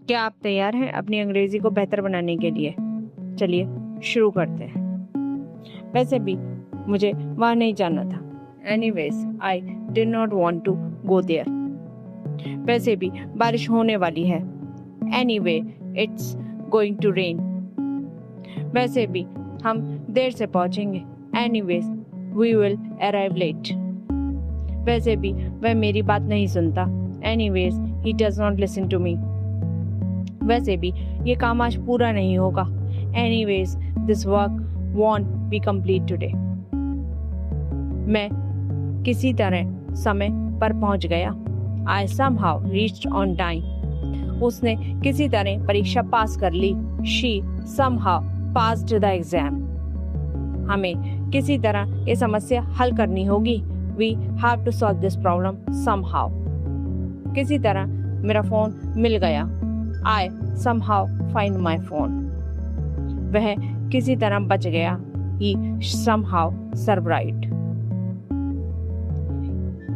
क्या आप तैयार हैं अपनी अंग्रेजी को बेहतर बनाने के लिए? चलिए शुरू करते हैं। वैसे भी मुझे वहाँ नहीं जाना था। Anyways, I did not want to go there. वैसे भी बारिश होने वाली है। Anyway, it's going to rain. वैसे भी हम देर से पहुंचेंगे। Anyways, we will arrive late. वैसे भी वह मेरी बात नहीं सुनता। Anyways, he does not listen to me. वैसे भी ये काम आज पूरा नहीं होगा। Anyways, this work won't be complete today. मैं किसी तरह समय पर पहुंच गया। I somehow reached on time. उसने किसी तरह परीक्षा पास कर ली। She somehow passed the exam. हमें किसी तरह ये समस्या हल करनी होगी। We have to solve this problem somehow. किसी तरह मेरा फोन मिल गया। I somehow find my phone. वह किसी तरह बच गया। He somehow survived.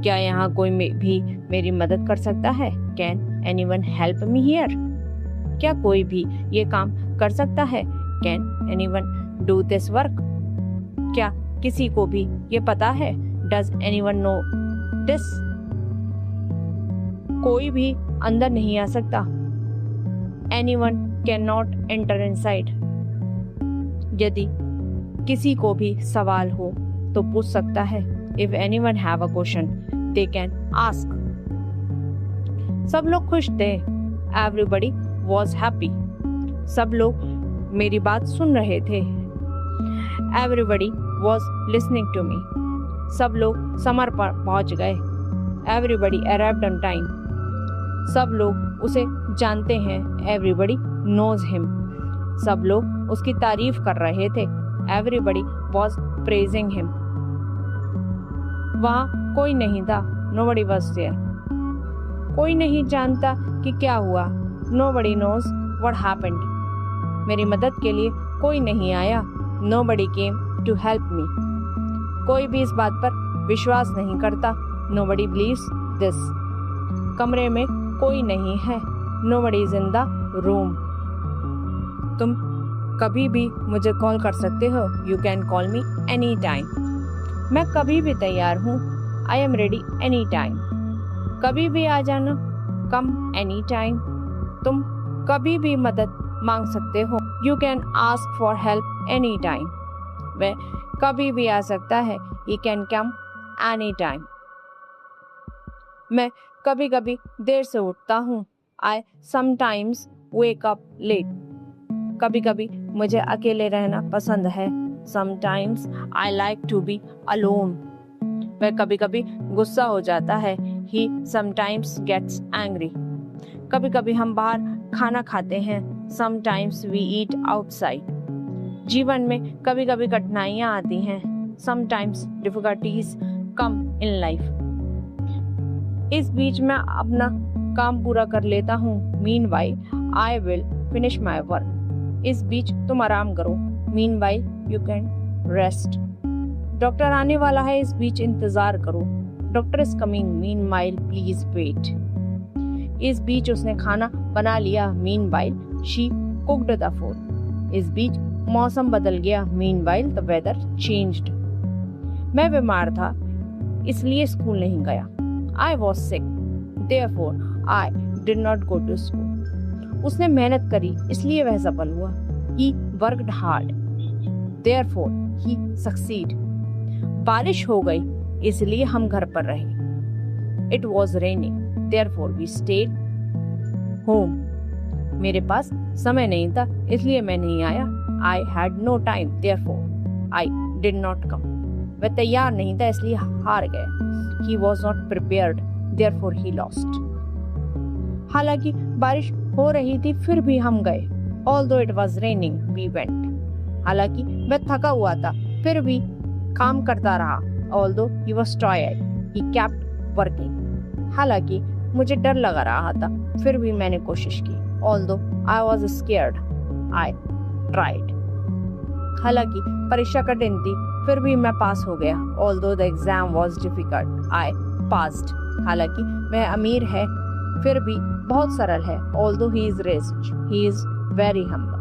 क्या यहाँ कोई भी मेरी मदद कर सकता है? Can anyone help me here? क्या कोई भी ये काम कर सकता है? Can anyone do this work? क्या किसी को भी ये पता है? Does anyone know this? कोई भी अंदर नहीं आ सकता। Anyone cannot enter inside. यदि किसी को भी सवाल हो तो पूछ सकता है। If anyone have a question, they can ask. सब लोग खुश थे। Everybody was happy. सब लोग मेरी बात सुन रहे थे। Everybody was listening to me. सब लोग समय पर पहुंच गए। Everybody arrived on time. सब लोग उसे जानते हैं। Everybody knows him. सब लोग उसकी तारीफ कर रहे थे। Everybody was praising him. वहाँ कोई नहीं था। Nobody was there. कोई नहीं जानता कि क्या हुआ। Nobody knows what happened. मेरी मदद के लिए कोई नहीं आया। Nobody came to help me. कोई भी इस बात पर विश्वास नहीं करता। Nobody believes this. कमरे में कोई नहीं है। Nobody is in the room. तुम कभी भी मुझे कॉल कर सकते हो। You can call me anytime. मैं कभी भी तैयार हूँ। I am ready anytime. कभी भी आ जाना। Come anytime. तुम कभी भी मदद मांग सकते हो। You can ask for help anytime. वह कभी भी आ सकता है। He can come anytime. मैं कभी कभी देर से उठता हूँ। I sometimes wake up late. कभी कभी मुझे अकेले रहना पसंद है। Sometimes I like to be alone. वह कभी कभी गुस्सा हो जाता है। He sometimes gets angry. कभी कभी हम बाहर खाना खाते हैं। Sometimes we eat outside. जीवन में कभी कभी कठिनाइयाँ आती हैं। Sometimes difficulties come in life. इस बीच मैं अपना काम पूरा कर लेता हूँ। Meanwhile, I will finish my work. इस बीच तुम आराम करो। Meanwhile, you can rest. Doctor आने वाला है, इस बीच इंतजार करो। Doctor is coming. Meanwhile, please wait. इस बीच उसने खाना बना लिया। Meanwhile, she cooked the food. इस बीच मौसम बदल गया। Meanwhile, the weather changed. मैं बीमार था, इसलिए स्कूल नहीं गया। I was sick. Therefore, I did not go to school. उसने मेहनत करी, इसलिए वह सफल हुआ। He worked hard. Therefore, he succeeded. बारिश हो गई, इसलिए हम घर पर रहे। It was raining. Therefore, we stayed home. मेरे पास समय नहीं था, इसलिए मैं नहीं आया। I had no time. Therefore, I did not come. वह तैयार नहीं था, इसलिए हार गया। He was not prepared. Therefore, he lost. हालांकि बारिश हो रही थी, फिर भी हम गए। Although it was raining, we went. हालांकि वह थका हुआ था, फिर भी काम करता रहा। Although he was tired, he kept working. हालांकि मुझे डर लगा रहा था, फिर भी मैंने कोशिश की। Although I was scared, I tried. हालांकि परीक्षा कठिन थी, फिर भी मैं पास हो गया। Although the exam was difficult, I passed. हालांकि वह अमीर है, फिर भी बहुत सरल है। Although he is rich, he is very humble.